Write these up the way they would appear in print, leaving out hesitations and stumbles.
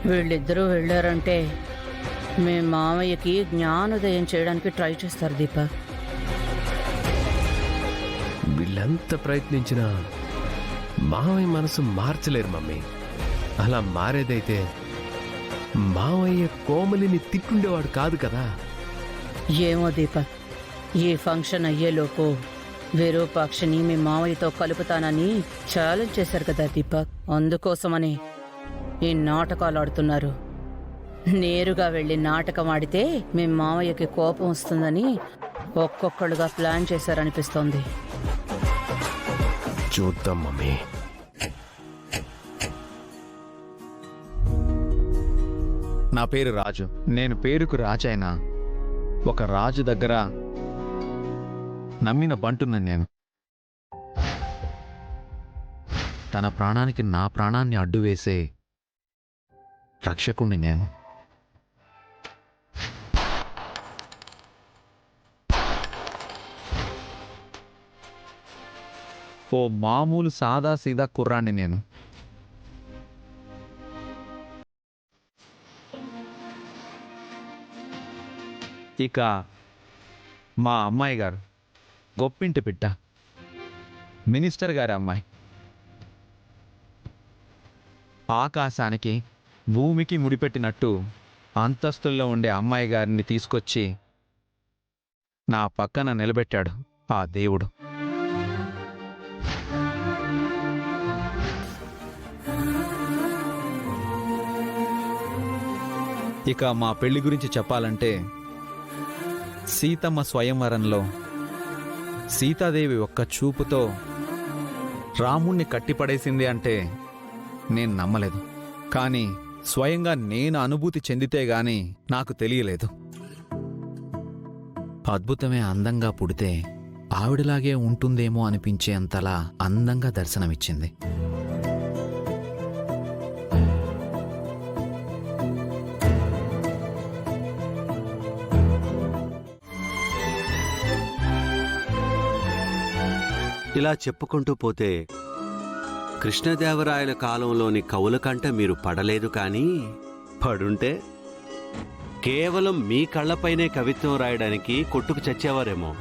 వీళ్ళిద్దరూ వెళ్ళారంటే మీ మామయ్యకి జ్ఞానోదయం చేయడానికి ట్రై చేస్తారు దీపక్. వీళ్ళంత ప్రయత్నించినా మావయ్య మనసు మార్చలేరు మమ్మీ. అలా మారేదైతే మావయ్య కోమలిని తిట్టుండేవాడు కాదు కదా. ఏమో దీపక్, ఈ ఫంక్షన్ అయ్యేలోపు విరూపాక్షని మీ మామయ్యతో కలుపుతానని ఛాలెంజ్ చేశారు కదా దీపక్. అందుకోసమని ఈ నాటకాలు ఆడుతున్నారు. నేరుగా వెళ్ళి నాటకం ఆడితే మీ మామయ్యకి కోపం వస్తుందని ఒక్కొక్కళ్ళుగా ప్లాన్ చేశారనిపిస్తోంది. చూద్దాం మమ్మీ. నా పేరు రాజు. నేను పేరుకు రాజైనా ఒక రాజు దగ్గర నమ్మిన బంటున్నాను నేను. తన ప్రాణానికి నా ప్రాణాన్ని అడ్డు వేసే రక్షకుణ్ణి నేను. ఓ మామూలు సాదా సీదా కుర్రాన్ని నేను. ఇక మా అమ్మాయి గారు గొప్పింటి పిట్ట, మినిస్టర్ గారి అమ్మాయి. ఆకాశానికి భూమికి ముడిపెట్టినట్టు అంతస్తుల్లో ఉండే అమ్మాయి గారిని తీసుకొచ్చి నా పక్కన నిలబెట్టాడు ఆ దేవుడు. ఇక మా పెళ్లి గురించి చెప్పాలంటే, సీతమ్మ స్వయంవరంలో సీతాదేవి ఒక్క చూపుతో రాముణ్ణి కట్టిపడేసింది అంటే నేను నమ్మలేదు. కానీ స్వయంగా నేను అనుభూతి చెందితే గాని నాకు తెలియలేదు. అద్భుతమే అందంగా పుడితే ఆవిడలాగే ఉంటుందేమో అనిపించేంతలా అందంగా దర్శనమిచ్చింది. ఇలా చెప్పుకుంటూ పోతే కృష్ణదేవరాయల కాలంలోని కవుల కంట మీరు పడలేదు, కానీ పడుంటే కేవలం మీ కళ్ళపైనే కవిత్వం రాయడానికి కొట్టుకు చచ్చేవారేమో.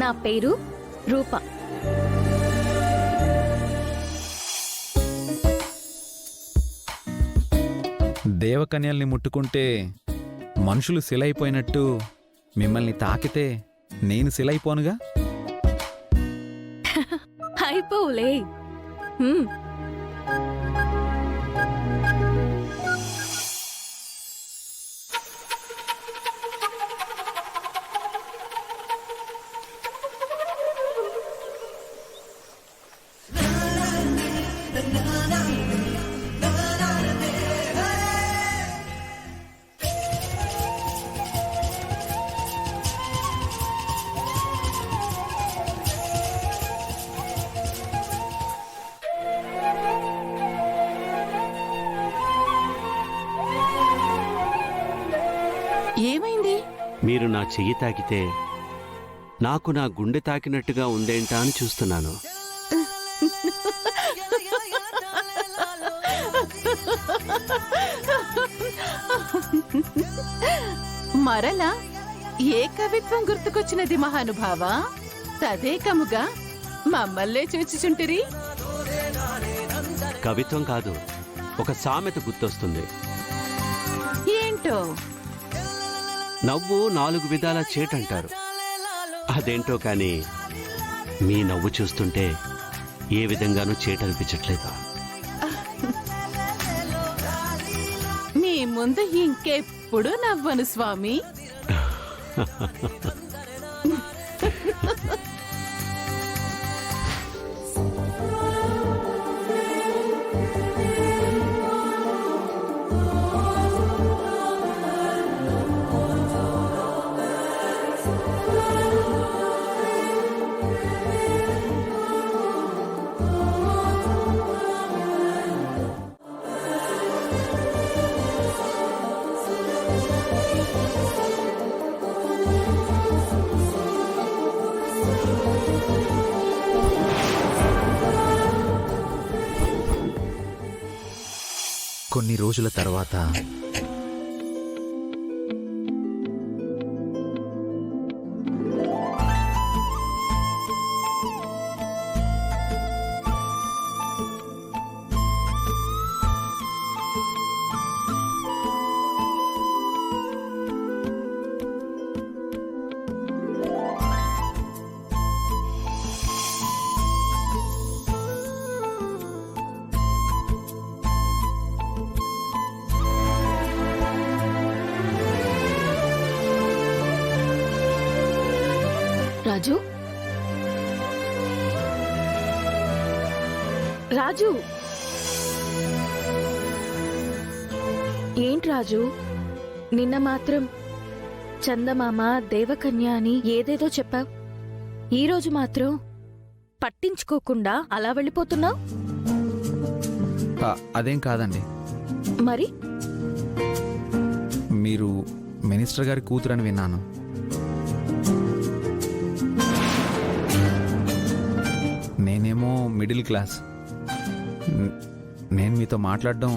నా పేరు రూప. దేవకన్యల్ని ముట్టుకుంటే మనుషులు శిలైపోయినట్టు మిమ్మల్ని తాకితే నేను శిలైపోనుగా? అయిపోలే. ఏమైంది? మీరు నా చెయ్యి తాకితే నాకు నా గుండె తాకినట్టుగా ఉందేంటా అని చూస్తున్నాను. మరలా ఏ కవిత్వం గుర్తుకొచ్చినది మహానుభావా? తదేకముగా మమ్మల్నే చూచుచుంటిరి. కవిత్వం కాదు, ఒక సామెత గుర్తొస్తుంది. ఏంటో? నవ్వు 4 విధాల చేటంటారు. అదేంటో కానీ మీ నవ్వు చూస్తుంటే ఏ విధంగానూ చేటనిపించట్లేదు. మీ ముందు ఇంకెప్పుడు నవ్వను స్వామి. కొన్ని రోజుల తర్వాత రాజు రాజు ఏంటి రాజు, నిన్న మాత్రం చందమామ దేవకన్య అని ఏదేదో చెప్పావు. ఈరోజు మాత్రం పట్టించుకోకుండా అలా వెళ్ళిపోతున్నావు. అదేం కాదండి, మరి మీరు మినిస్టర్ గారి కూతురని విన్నాను. నేనేమో మిడిల్ క్లాస్. నేను మీతో మాట్లాడడం